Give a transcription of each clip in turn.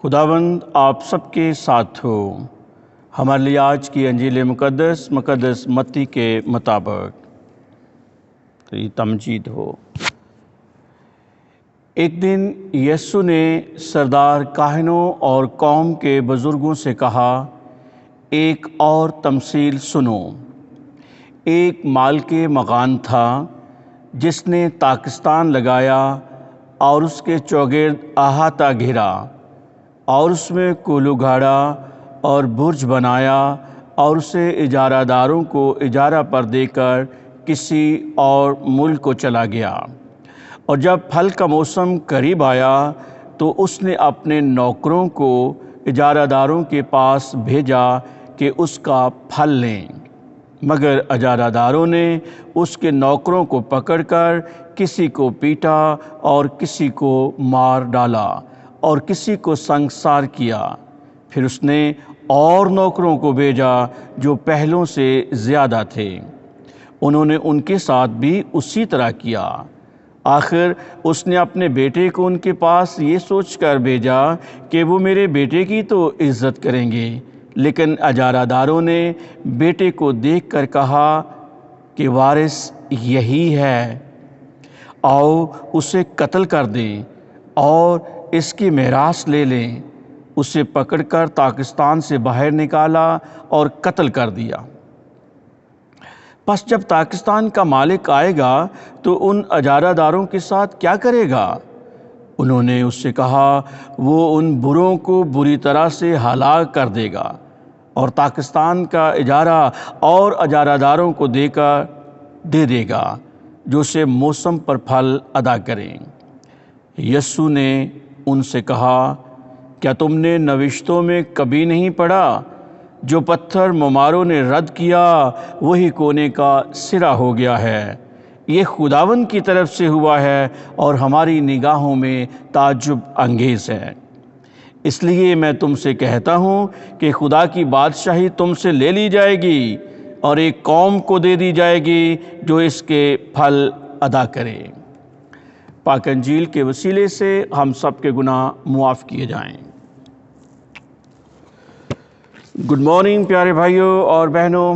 خداوند آپ سب کے ساتھ ہو۔ ہمارے لیے آج کی انجیل مقدس متی کے مطابق تمجید ہو۔ ایک دن یسوع نے سردار کاہنوں اور قوم کے بزرگوں سے کہا، ایک اور تمثیل سنو۔ ایک مالک مکان تھا جس نے طاقستان لگایا اور اس کے چوگرد احاطہ گھیرا اور اس میں کولو گھاڑا اور برج بنایا اور اسے اجارہ داروں کو اجارہ پر دے کر کسی اور ملک کو چلا گیا۔ اور جب پھل کا موسم قریب آیا تو اس نے اپنے نوکروں کو اجارہ داروں کے پاس بھیجا کہ اس کا پھل لیں، مگر اجارہ داروں نے اس کے نوکروں کو پکڑ کر کسی کو پیٹا اور کسی کو مار ڈالا اور کسی کو سنگسار کیا۔ پھر اس نے اور نوکروں کو بھیجا جو پہلوں سے زیادہ تھے، انہوں نے ان کے ساتھ بھی اسی طرح کیا۔ آخر اس نے اپنے بیٹے کو ان کے پاس یہ سوچ کر بھیجا کہ وہ میرے بیٹے کی تو عزت کریں گے، لیکن اجارہ داروں نے بیٹے کو دیکھ کر کہا کہ وارث یہی ہے، آؤ اسے قتل کر دیں اور اس کی میراث لے لیں۔ اسے پکڑ کر طاقستان سے باہر نکالا اور قتل کر دیا۔ پس جب طاقستان کا مالک آئے گا تو ان اجارہ داروں کے ساتھ کیا کرے گا؟ انہوں نے اس سے کہا، وہ ان بروں کو بری طرح سے ہلاک کر دے گا اور طاقستان کا اجارہ اور اجارہ داروں کو دے دے گا جو اسے موسم پر پھل ادا کریں۔ یسوع نے ان سے کہا، کیا تم نے نوشتوں میں کبھی نہیں پڑھا، جو پتھر معماروں نے رد کیا وہی کونے کا سرا ہو گیا ہے؟ یہ خداوند کی طرف سے ہوا ہے اور ہماری نگاہوں میں تعجب انگیز ہے۔ اس لیے میں تم سے کہتا ہوں کہ خدا کی بادشاہی تم سے لے لی جائے گی اور ایک قوم کو دے دی جائے گی جو اس کے پھل ادا کرے۔ پاک انجیل کے وسیلے سے ہم سب کے گناہ معاف کیے جائیں۔ گڈ مارننگ پیارے بھائیوں اور بہنوں،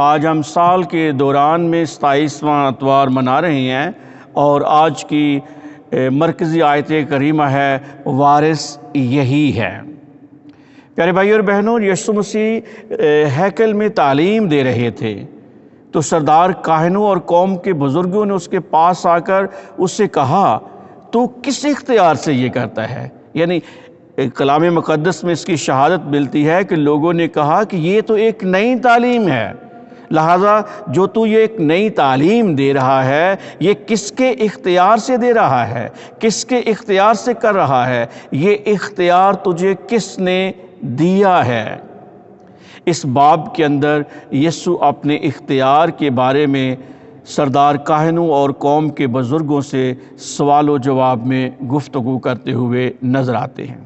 آج ہم سال کے دوران میں 27واں اتوار منا رہے ہیں اور آج کی مرکزی آیت کریمہ ہے، وارث یہی ہے۔ پیارے بھائیوں اور بہنوں، یسوع مسیح ہیکل میں تعلیم دے رہے تھے تو سردار کاہنوں اور قوم کے بزرگوں نے اس کے پاس آ کر اس سے کہا، تو کس اختیار سے یہ کرتا ہے؟ یعنی کلام مقدس میں اس کی شہادت ملتی ہے کہ لوگوں نے کہا کہ یہ تو ایک نئی تعلیم ہے، لہذا جو تو یہ ایک نئی تعلیم دے رہا ہے یہ کس کے اختیار سے دے رہا ہے، کس کے اختیار سے کر رہا ہے، یہ اختیار تجھے کس نے دیا ہے؟ اس باب کے اندر یسوع اپنے اختیار کے بارے میں سردار کاہنوں اور قوم کے بزرگوں سے سوال و جواب میں گفتگو کرتے ہوئے نظر آتے ہیں۔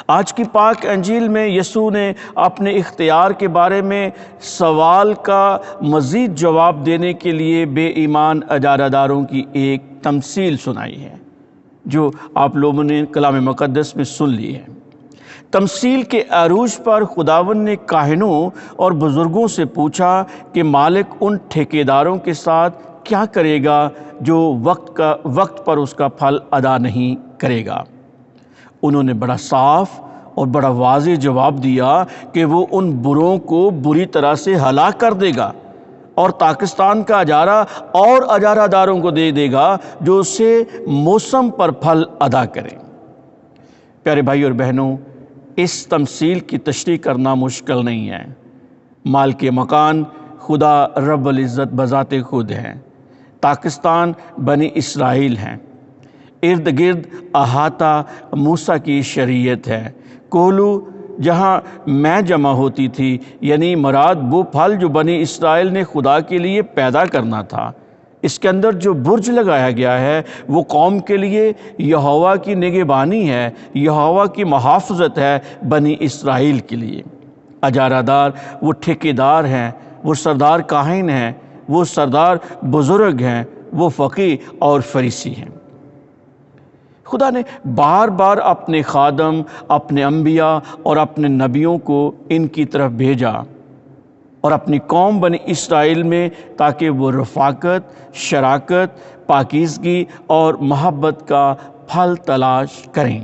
آج کی پاک انجیل میں یسوع نے اپنے اختیار کے بارے میں سوال کا مزید جواب دینے کے لیے بے ایمان اجارہ داروں کی ایک تمثیل سنائی ہے، جو آپ لوگوں نے کلام مقدس میں سن لی ہے۔ تمثیل کے عروج پر خداوند نے کاہنوں اور بزرگوں سے پوچھا کہ مالک ان ٹھیکیداروں کے ساتھ کیا کرے گا جو وقت پر اس کا پھل ادا نہیں کرے گا۔ انہوں نے بڑا صاف اور بڑا واضح جواب دیا کہ وہ ان بروں کو بری طرح سے ہلاک کر دے گا اور طاقستان کا اجارہ اور اجارہ داروں کو دے دے گا جو اسے موسم پر پھل ادا کریں۔ پیارے بھائی اور بہنوں، اس تمثیل کی تشریح کرنا مشکل نہیں ہے۔ مالک مکان خدا رب العزت بذات خود ہیں، طاقستان بنی اسرائیل ہیں، ارد گرد احاطہ موسیٰ کی شریعت ہے، کولو جہاں میں جمع ہوتی تھی، یعنی مراد وہ پھل جو بنی اسرائیل نے خدا کے لیے پیدا کرنا تھا۔ اس کے اندر جو برج لگایا گیا ہے وہ قوم کے لیے یہوہ کی نگہبانی ہے، یہوہ کی محافظت ہے بنی اسرائیل کے لیے۔ اجارہ دار وہ ٹھیکیدار ہیں، وہ سردار کاہن ہیں، وہ سردار بزرگ ہیں، وہ فقیہ اور فریسی ہیں۔ خدا نے بار بار اپنے خادم، اپنے انبیاء اور اپنے نبیوں کو ان کی طرف بھیجا اور اپنی قوم بنی اسرائیل میں، تاکہ وہ رفاقت، شراکت، پاکیزگی اور محبت کا پھل تلاش کریں،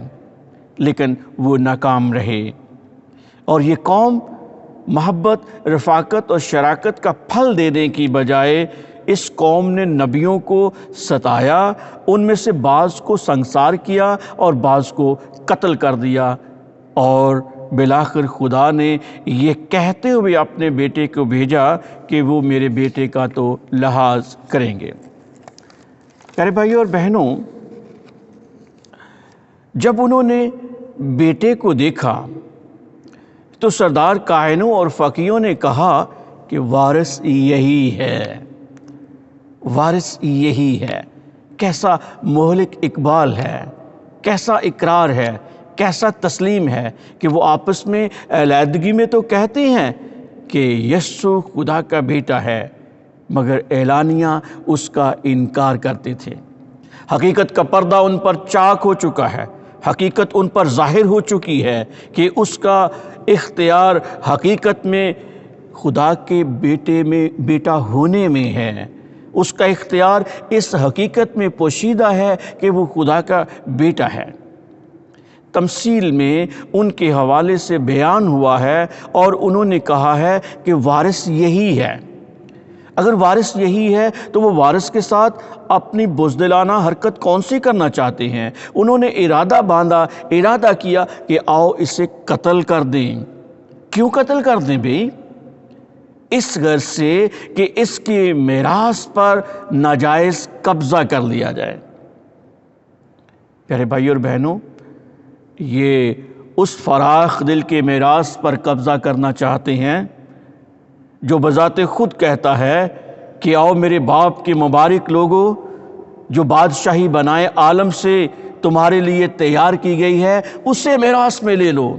لیکن وہ ناکام رہے۔ اور یہ قوم محبت، رفاقت اور شراکت کا پھل دینے کی بجائے اس قوم نے نبیوں کو ستایا، ان میں سے بعض کو سنگسار کیا اور بعض کو قتل کر دیا، اور بالآخر خدا نے یہ کہتے ہوئے اپنے بیٹے کو بھیجا کہ وہ میرے بیٹے کا تو لحاظ کریں گے۔ پیارے بھائیوں اور بہنوں، جب انہوں نے بیٹے کو دیکھا تو سردار کاہنوں اور فقیہوں نے کہا کہ وارث یہی ہے، وارث یہی ہے۔ کیسا مہلک اقبال ہے، کیسا اقرار ہے، کیسا تسلیم ہے کہ وہ آپس میں علیحدگی میں تو کہتے ہیں کہ یسوع خدا کا بیٹا ہے، مگر اعلانیہ اس کا انکار کرتے تھے۔ حقیقت کا پردہ ان پر چاک ہو چکا ہے، حقیقت ان پر ظاہر ہو چکی ہے کہ اس کا اختیار حقیقت میں خدا کے بیٹا ہونے میں ہے۔ اس کا اختیار اس حقیقت میں پوشیدہ ہے کہ وہ خدا کا بیٹا ہے۔ تمثیل میں ان کے حوالے سے بیان ہوا ہے اور انہوں نے کہا ہے کہ وارث یہی ہے۔ اگر وارث یہی ہے تو وہ وارث کے ساتھ اپنی بزدلانہ حرکت کون سی کرنا چاہتے ہیں؟ انہوں نے ارادہ کیا کہ آؤ اسے قتل کر دیں۔ کیوں قتل کر دیں بھئی؟ اس غرض سے کہ اس کی میراث پر ناجائز قبضہ کر لیا جائے۔ پیارے بھائی اور بہنوں، یہ اس فراخ دل کے میراث پر قبضہ کرنا چاہتے ہیں جو بذات خود کہتا ہے کہ آؤ میرے باپ کے مبارک لوگو، جو بادشاہی بنائے عالم سے تمہارے لیے تیار کی گئی ہے، اسے میراث میں لے لو۔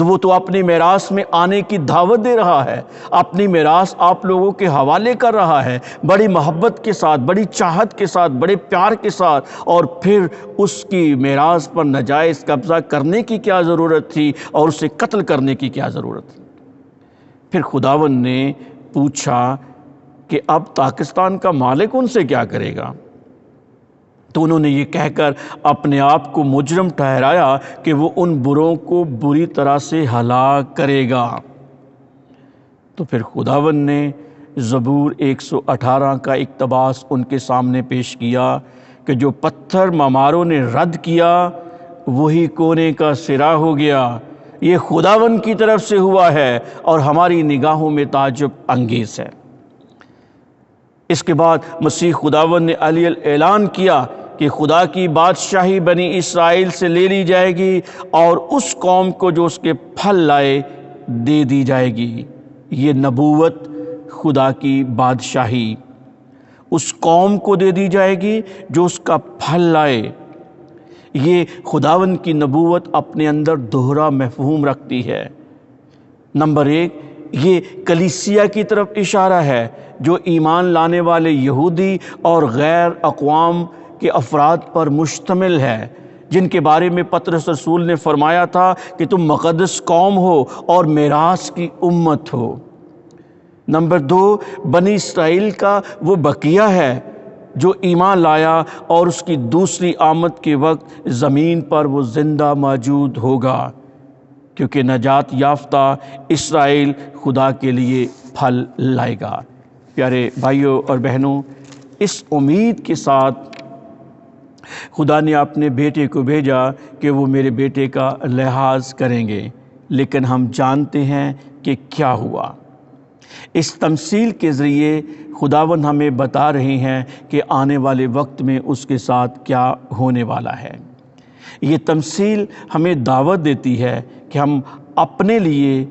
وہ تو اپنی میراث میں آنے کی دعوت دے رہا ہے، اپنی میراث آپ لوگوں کے حوالے کر رہا ہے، بڑی محبت کے ساتھ، بڑی چاہت کے ساتھ، بڑے پیار کے ساتھ، اور پھر اس کی میراث پر ناجائز قبضہ کرنے کی کیا ضرورت تھی اور اسے قتل کرنے کی کیا ضرورت تھی؟ پھر خداوند نے پوچھا کہ اب پاکستان کا مالک ان سے کیا کرے گا؟ تو انہوں نے یہ کہہ کر اپنے آپ کو مجرم ٹھہرایا کہ وہ ان بروں کو بری طرح سے ہلاک کرے گا۔ تو پھر خداوند نے زبور 118 کا اقتباس ان کے سامنے پیش کیا کہ جو پتھر معماروں نے رد کیا وہی کونے کا سرا ہو گیا۔ یہ خداوند کی طرف سے ہوا ہے اور ہماری نگاہوں میں تعجب انگیز ہے۔ اس کے بعد مسیح خداوند نے علی اعلان کیا کہ خدا کی بادشاہی بنی اسرائیل سے لے لی جائے گی اور اس قوم کو جو اس کے پھل لائے دے دی جائے گی۔ یہ نبوت خدا کی بادشاہی اس قوم کو دے دی جائے گی جو اس کا پھل لائے۔ یہ خداوند کی نبوت اپنے اندر دوہرا مفہوم رکھتی ہے۔ نمبر 1، یہ کلیسیا کی طرف اشارہ ہے جو ایمان لانے والے یہودی اور غیر اقوام کے افراد پر مشتمل ہے، جن کے بارے میں پطرس رسول نے فرمایا تھا کہ تم مقدس قوم ہو اور میراث کی امت ہو۔ نمبر 2، بنی اسرائیل کا وہ بقیہ ہے جو ایمان لایا اور اس کی دوسری آمد کے وقت زمین پر وہ زندہ موجود ہوگا، کیونکہ نجات یافتہ اسرائیل خدا کے لیے پھل لائے گا۔ پیارے بھائیوں اور بہنوں، اس امید کے ساتھ خدا نے اپنے بیٹے کو بھیجا کہ وہ میرے بیٹے کا لحاظ کریں گے، لیکن ہم جانتے ہیں کہ کیا ہوا۔ اس تمثیل کے ذریعے خداوند ہمیں بتا رہے ہیں کہ آنے والے وقت میں اس کے ساتھ کیا ہونے والا ہے۔ یہ تمثیل ہمیں دعوت دیتی ہے کہ ہم اپنے لیے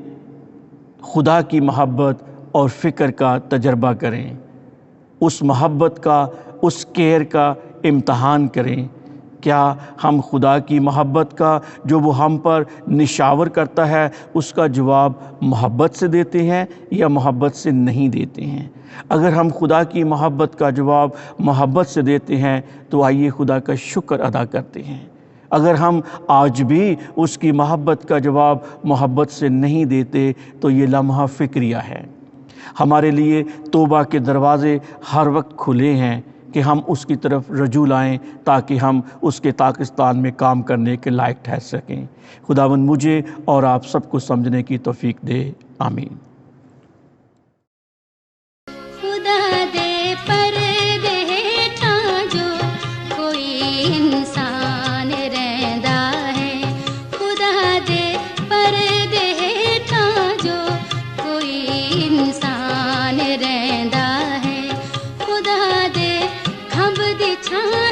خدا کی محبت اور فکر کا تجربہ کریں، اس محبت کا، اس کیئر کا امتحان کریں۔ کیا ہم خدا کی محبت کا جو وہ ہم پر نشاور کرتا ہے اس کا جواب محبت سے دیتے ہیں یا محبت سے نہیں دیتے ہیں؟ اگر ہم خدا کی محبت کا جواب محبت سے دیتے ہیں تو آئیے خدا کا شکر ادا کرتے ہیں اگر ہم آج بھی اس کی محبت کا جواب محبت سے نہیں دیتے تو یہ لمحہ فکریہ ہے۔ ہمارے لیے توبہ کے دروازے ہر وقت کھلے ہیں کہ ہم اس کی طرف رجوع لائیں تاکہ ہم اس کے پاکستان میں کام کرنے کے لائق ٹھہر سکیں۔ خداوند مجھے اور آپ سب کو سمجھنے کی توفیق دے، آمین۔ خدا دے پردے ہٹاں جو کوئی انسان رہندا ہے، خدا دے پردے ہٹاں جو کوئی انسان رہندا ہے، خدا دے کھمب دی چھاں